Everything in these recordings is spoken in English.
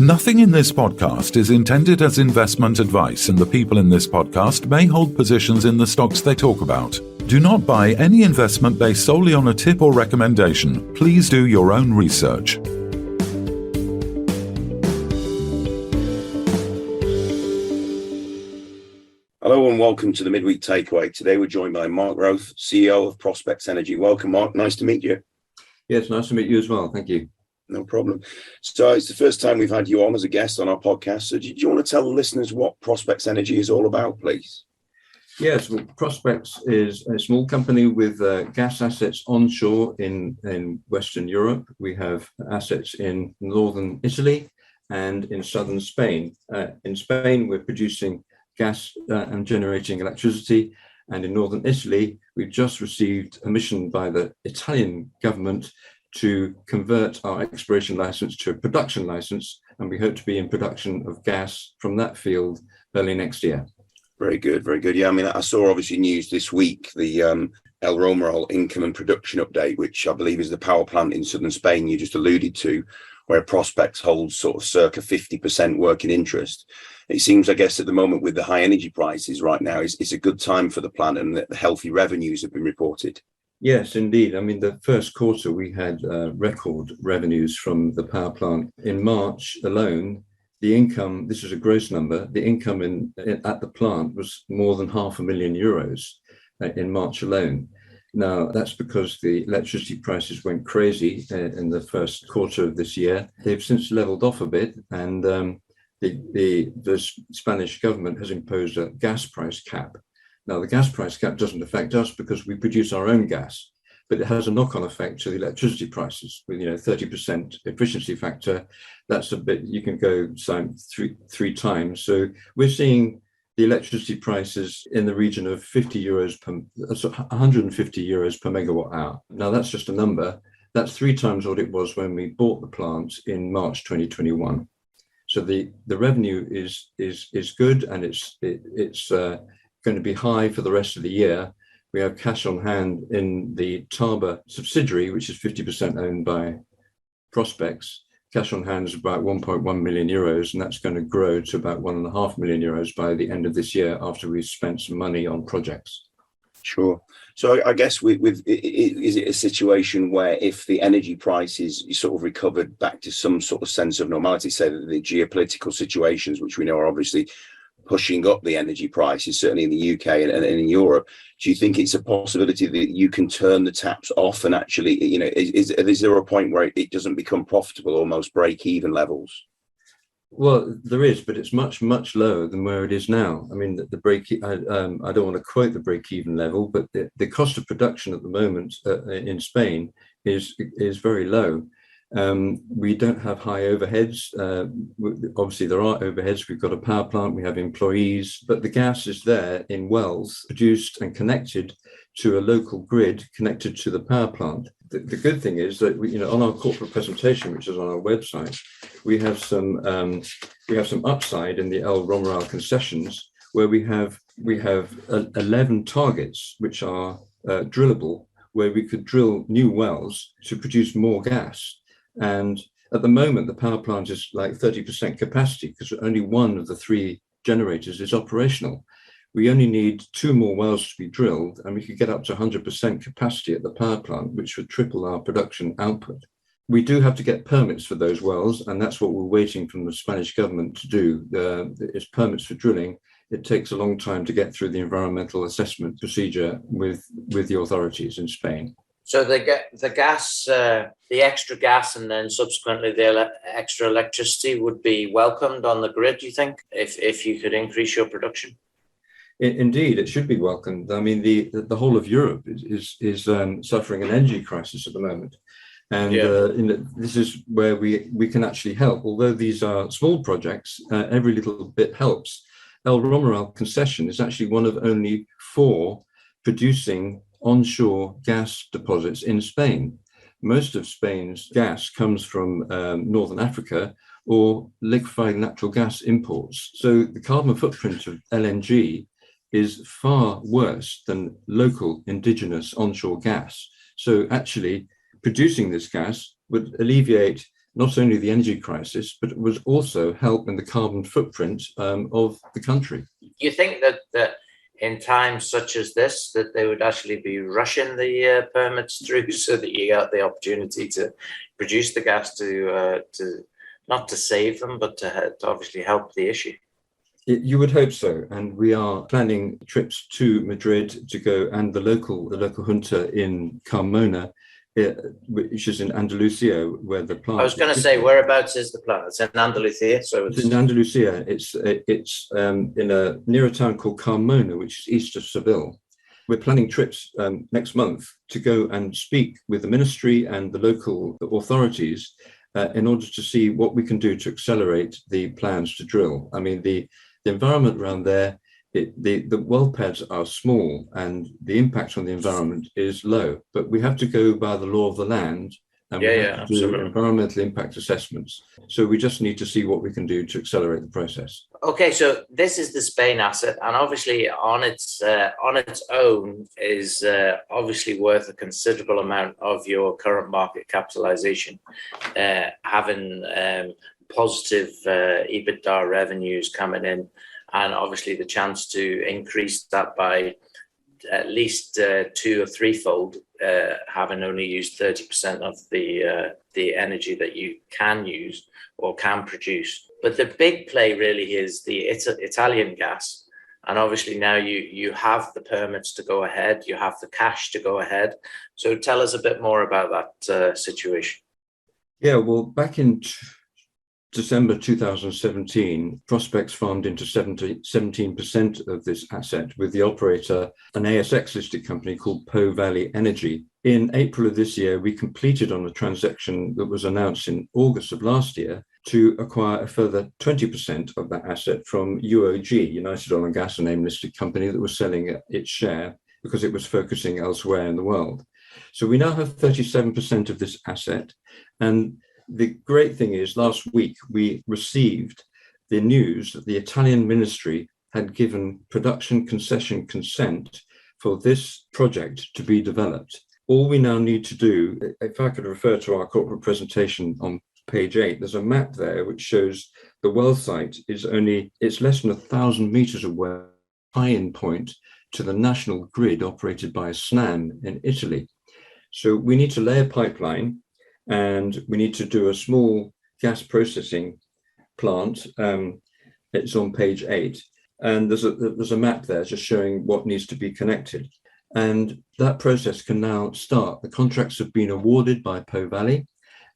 Nothing in this podcast is intended as investment advice, and the people in this podcast may hold positions in the stocks they talk about. Do not buy any investment based solely on a tip or recommendation. Please do your own research. Hello and welcome to the Midweek Takeaway. Today we're joined by Mark Routh, CEO of Prospex Energy. Welcome, Mark. Nice to meet you. Yes, nice to meet you as well. Thank you. No problem. So it's the first time we've had you on as a guest on our podcast. So do you want to tell the listeners what Prospex Energy is all about, please? Yes, well, Prospex is a small company with gas assets onshore in Western Europe. We have assets in northern Italy and in southern Spain. In Spain, we're producing gas and generating electricity. And in northern Italy, we've just received a mission by the Italian government to convert our exploration license to a production license, and we hope to be in production of gas from that field early next year. Very good, very good. Yeah, I mean, I saw obviously news this week, the El Romeral income and production update, which I believe is the power plant in southern Spain you just alluded to, where Prospex holds sort of circa 50% working interest. It seems, I guess, at the moment with the high energy prices right now, it's a good time for the plant and that the healthy revenues have been reported. Yes, indeed. I mean, the first quarter, we had record revenues from the power plant. In March alone, the income, this is a gross number, the income at the plant was more than €500,000 in March alone. Now, that's because the electricity prices went crazy in the first quarter of this year. They've since leveled off a bit, and the Spanish government has imposed a gas price cap. Now, the gas price cap doesn't affect us because we produce our own gas, but it has a knock-on effect to the electricity prices with 30% efficiency factor. That's a bit, you can go three times. So we're seeing the electricity prices in the region of €150 per megawatt hour. Now, that's just a number. That's 3 times what it was when we bought the plant in March 2021. So the revenue is good, and it's going to be high for the rest of the year. We have cash on hand in the Taba subsidiary, which is 50% owned by Prospex. Cash on hand is about €1.1 million, and that's going to grow to about €1.5 million by the end of this year after we've spent some money on projects. Sure. So I guess is it a situation where if the energy prices sort of recovered back to some sort of sense of normality, say that the geopolitical situations, which we know are obviously pushing up the energy prices, certainly in the UK and in Europe, do you think it's a possibility that you can turn the taps off and actually, is there a point where it doesn't become profitable, almost break-even levels? Well, there is, but it's much, much lower than where it is now. I mean, I don't want to quote the break-even level, but the cost of production at the moment in Spain is very low. We don't have high overheads. Obviously, there are overheads. We've got a power plant, we have employees, but the gas is there in wells, produced and connected to a local grid connected to the power plant. The good thing is that on our corporate presentation, which is on our website, we have some upside in the El Romeral concessions, where we have 11 targets which are drillable, where we could drill new wells to produce more gas. And at the moment, the power plant is like 30% capacity because only one of the 3 generators is operational. We only need 2 more wells to be drilled, and we could get up to 100% capacity at the power plant, which would triple our production output. We do have to get permits for those wells, and that's what we're waiting from the Spanish government to do. It's permits for drilling. It takes a long time to get through the environmental assessment procedure with the authorities in Spain. So they get the gas, the extra gas, and then subsequently the extra electricity would be welcomed on the grid, do you think, if you could increase your production? Indeed, it should be welcomed. I mean, the whole of Europe is suffering an energy crisis at the moment. And this is where we can actually help. Although these are small projects, every little bit helps. El Romeral concession is actually one of only 4 producing onshore gas deposits in Spain. Most of Spain's gas comes from Northern Africa or liquefied natural gas imports. So the carbon footprint of LNG is far worse than local indigenous onshore gas. So actually producing this gas would alleviate not only the energy crisis, but it was also help in the carbon footprint of the country. You think that in times such as this, that they would actually be rushing the permits through so that you got the opportunity to produce the gas to not to save them, but to obviously help the issue? You would hope so, and we are planning trips to Madrid to go, and the local junta in Carmona, which is in Andalusia, where the plant. I was going to say, whereabouts is the plant? It's in Andalusia, so it's in Andalusia. It's in a near a town called Carmona, which is east of Seville. We're planning trips next month to go and speak with the ministry and the local authorities in order to see what we can do to accelerate the plans to drill. I mean, the environment around there, the well pads are small and the impact on the environment is low, but we have to go by the law of the land, and we have to do environmental impact assessments. So we just need to see what we can do to accelerate the process. Okay, so this is the Spain asset, and obviously on its own is obviously worth a considerable amount of your current market capitalization, having positive EBITDA revenues coming in, and obviously the chance to increase that by at least 2 or 3-fold, having only used 30% of the energy that you can use or can produce. But the big play really is the Italian gas. And obviously now you have the permits to go ahead, you have the cash to go ahead. So tell us a bit more about that situation. Yeah, well, back in December 2017, Prospex farmed into 17% of this asset with the operator, an ASX-listed company called Po Valley Energy. In April of this year, we completed on a transaction that was announced in August of last year to acquire a further 20% of that asset from UOG, United Oil and Gas, a name-listed company that was selling its share because it was focusing elsewhere in the world. So we now have 37% of this asset, and the great thing is, last week we received the news that the Italian ministry had given production concession consent for this project to be developed. All we now need to do, if I could refer to our corporate presentation on page 8, there's a map there which shows the well site is it's less than 1,000 meters away, tie-in point to the national grid operated by SNAM in Italy. So we need to lay a pipeline, and we need to do a small gas processing plant. It's on page 8, and there's a map there just showing what needs to be connected. And that process can now start. The contracts have been awarded by Po Valley,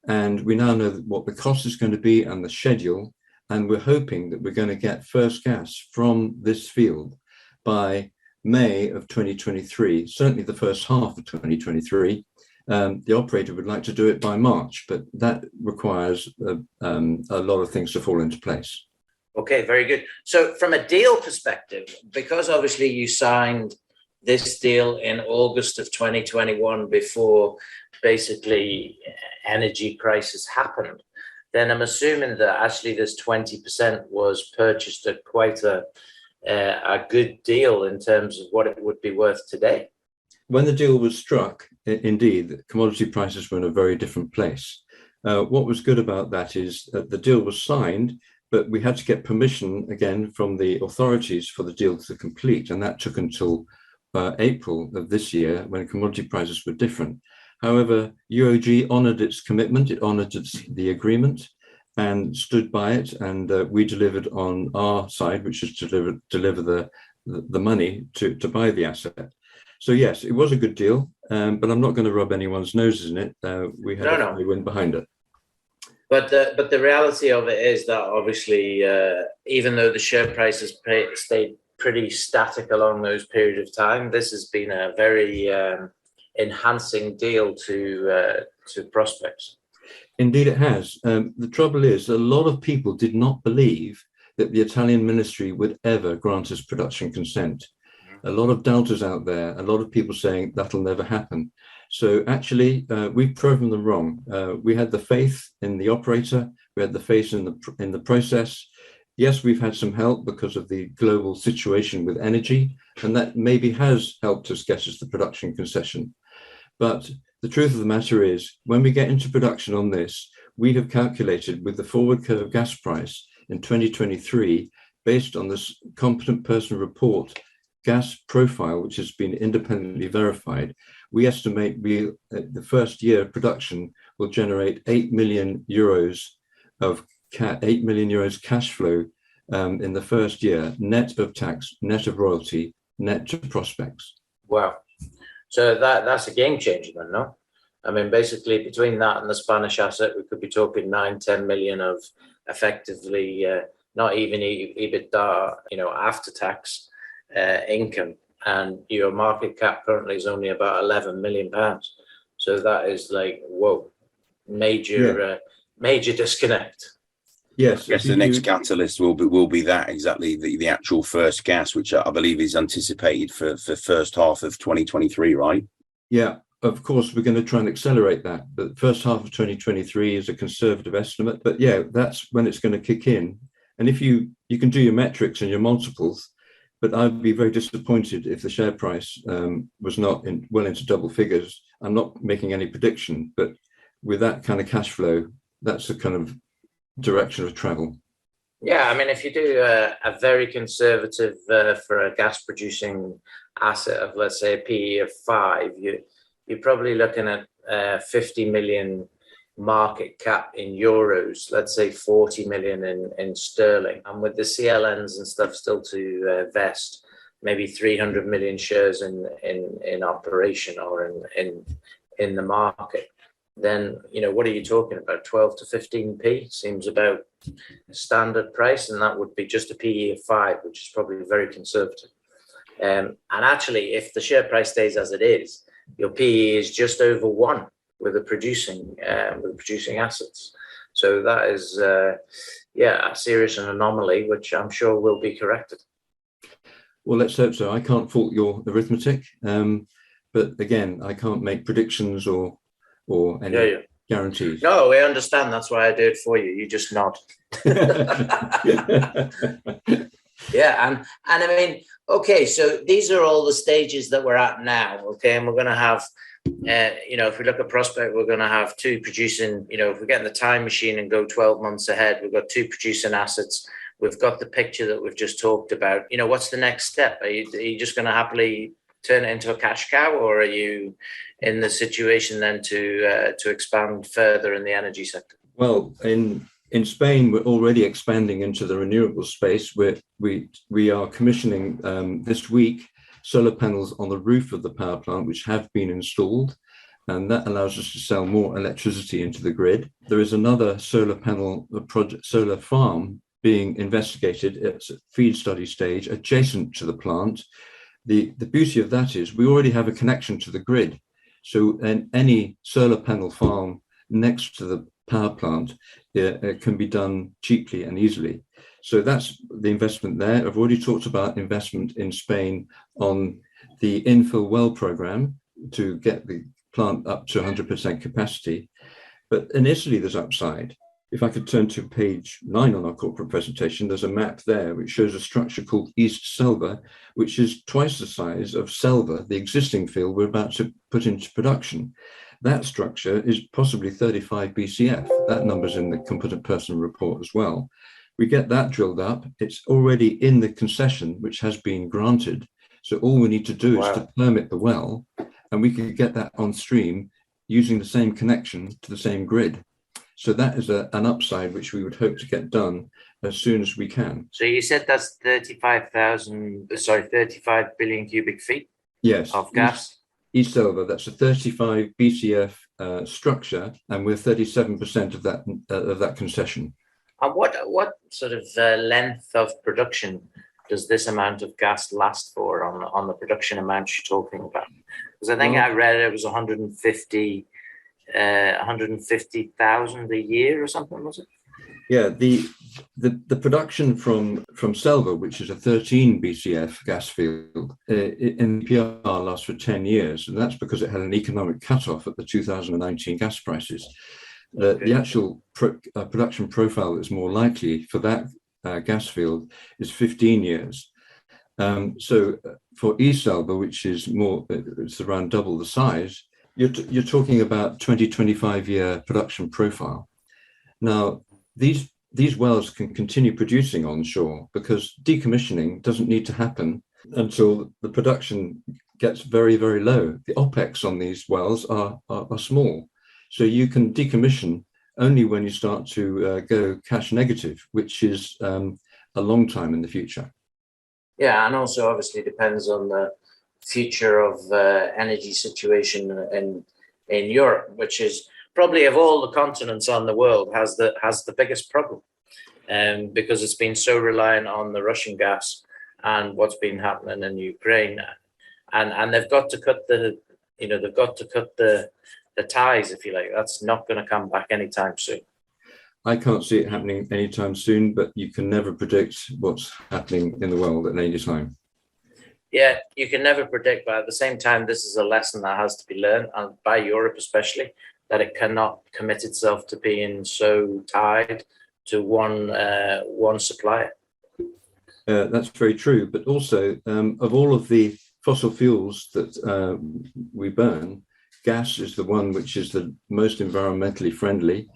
and we now know what the cost is going to be and the schedule. And we're hoping that we're going to get first gas from this field by May of 2023, certainly the first half of 2023. The operator would like to do it by March, but that requires a lot of things to fall into place. Okay, very good. So from a deal perspective, because obviously you signed this deal in August of 2021 before basically energy crisis happened, then I'm assuming that actually this 20% was purchased at quite a good deal in terms of what it would be worth today. When the deal was struck, indeed, commodity prices were in a very different place. What was good about that is that the deal was signed, but we had to get permission again from the authorities for the deal to complete. And that took until April of this year, when commodity prices were different. However, UOG honored its commitment, it honored the agreement and stood by it. And we delivered on our side, which is to deliver the money to buy the asset. So yes, it was a good deal, but I'm not going to rub anyone's noses in it. We had a win behind it. But the reality of it is that obviously, even though the share price has stayed pretty static along those period of time, this has been a very enhancing deal to Prospex. Indeed, it has. The trouble is, a lot of people did not believe that the Italian ministry would ever grant us production consent. A lot of doubters out there, a lot of people saying that'll never happen. So actually, we've proven them wrong. We had the faith in the operator, we had the faith in the process. Yes, we've had some help because of the global situation with energy, and that maybe has helped us get us the production concession. But the truth of the matter is, when we get into production on this, we have calculated with the forward curve gas price in 2023, based on this competent person report gas profile, which has been independently verified, we estimate the first year of production will generate 8 million euros cash flow in the first year, net of tax, net of royalty, net to Prospex. Wow. So that's a game changer then, no? I mean, basically between that and the Spanish asset, we could be talking 9-10 million of effectively not even EBITDA, after tax income, and your market cap currently is only about 11 million pounds. So that is like, whoa, major disconnect. Yes, I guess the next catalyst will be that exactly the actual first gas, which I believe is anticipated for first half of 2023, right? Yeah, of course, we're going to try and accelerate that. But first half of 2023 is a conservative estimate. But yeah, that's when it's going to kick in. And if you can do your metrics and your multiples, but I'd be very disappointed if the share price was not well into double figures. I'm not making any prediction, but with that kind of cash flow, that's the kind of direction of travel. Yeah, I mean, if you do a very conservative for a gas producing asset of, let's say, a PE of 5, you're probably looking at 50 million market cap in euros, let's say 40 million in sterling, and with the CLNs and stuff still to vest, maybe 300 million shares in operation or in the market. Then what are you talking about? 12 to 15p seems about a standard price, and that would be just a PE of 5, which is probably very conservative. And actually, if the share price stays as it is, your PE is just over 1 with the producing assets. So that is a serious anomaly, which I'm sure will be corrected. Well, let's hope so. I can't fault your arithmetic, but again, I can't make predictions or any guarantees. No, we understand. That's why I do it for you. You just nod. Yeah, and I mean, okay, so these are all the stages that we're at now, okay, and we're going to have, if we look at Prospect, we're going to have 2 producing, if we get in the time machine and go 12 months ahead, we've got 2 producing assets. We've got the picture that we've just talked about. What's the next step? Are you just going to happily turn it into a cash cow, or are you in the situation then to expand further in the energy sector? Well, in Spain, we're already expanding into the renewable space. We are commissioning this week solar panels on the roof of the power plant, which have been installed, and that allows us to sell more electricity into the grid. There is another solar panel project, solar farm, being investigated. It's at feed study stage, adjacent to the plant. The beauty of that is we already have a connection to the grid. So any solar panel farm next to the power plant can be done cheaply and easily. So that's the investment there. I've already talked about investment in Spain on the infill well program to get the plant up to 100% capacity. But in Italy, there's upside. If I could turn to page 9 on our corporate presentation, there's a map there which shows a structure called East Selva, which is twice the size of Selva, the existing field we're about to put into production. That structure is possibly 35 BCF. That number's in the competent person report as well. We get that drilled up. It's already in the concession, which has been granted. So all we need to do is to permit the well, and we could get that on stream using the same connection to the same grid. So that is an upside which we would hope to get done as soon as we can. So you said that's 35 billion cubic feet of gas? East Selva, that's a 35 BCF structure, and we're 37% of that concession. And what sort of length of production does this amount of gas last for on the production amount you're talking about? Because I think I read it was 150,000 a year or something, was it? Yeah, the production from Selva, which is a 13 BCF gas field, in PR lasts for 10 years, and that's because it had an economic cutoff at the 2019 gas prices. The actual production profile that's more likely for that gas field is 15 years. So for East Selva, which is it's around double the size, you're talking about 20-25 year production profile. Now, these wells can continue producing onshore because decommissioning doesn't need to happen until the production gets very, very low. The OPEX on these wells are small. So you can decommission only when you start to go cash negative, which is a long time in the future. Yeah, and also obviously depends on the future of energy situation in Europe, which is probably of all the continents on the world has the biggest problem, because it's been so reliant on the Russian gas and what's been happening in Ukraine, and they've got to cut the ties, if you like. That's not going to come back anytime soon. I can't see it happening anytime soon, but you can never predict what's happening in the world at any time. Yeah, you can never predict, but at the same time, this is a lesson that has to be learned, and by Europe especially, that it cannot commit itself to being so tied to one supplier. That's very true, but also of all of the fossil fuels that we burn, gas is the one which is the most environmentally friendly.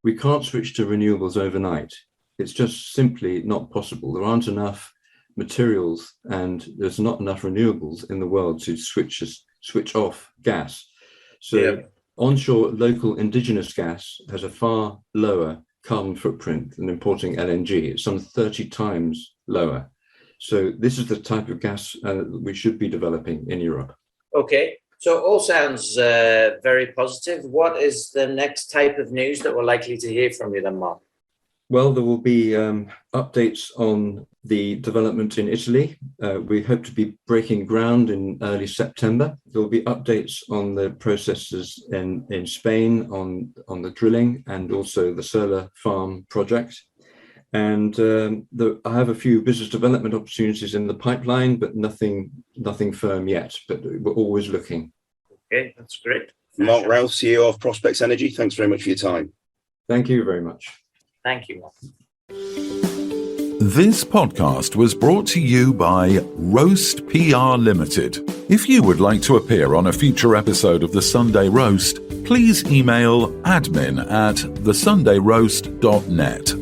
We can't switch to renewables overnight. It's just simply not possible. There aren't enough materials and there's not enough renewables in the world to switch off gas. So onshore local indigenous gas has a far lower carbon footprint than importing LNG. It's some 30 times lower. So this is the type of gas we should be developing in Europe. Okay, so all sounds very positive. What is the next type of news that we're likely to hear from you then, Mark? Well, there will be updates on the development in Italy. We hope to be breaking ground in early September. There will be updates on the processes in Spain on the drilling and also the solar farm project. And I have a few business development opportunities in the pipeline, but nothing firm yet, but we're always looking. Okay, that's great. Mark Routh, CEO of Prospex Energy, thanks very much for your time. Thank you very much. Thank you, Mark. This podcast was brought to you by Roast PR Limited. If you would like to appear on a future episode of The Sunday Roast, please email admin@thesundayroast.net.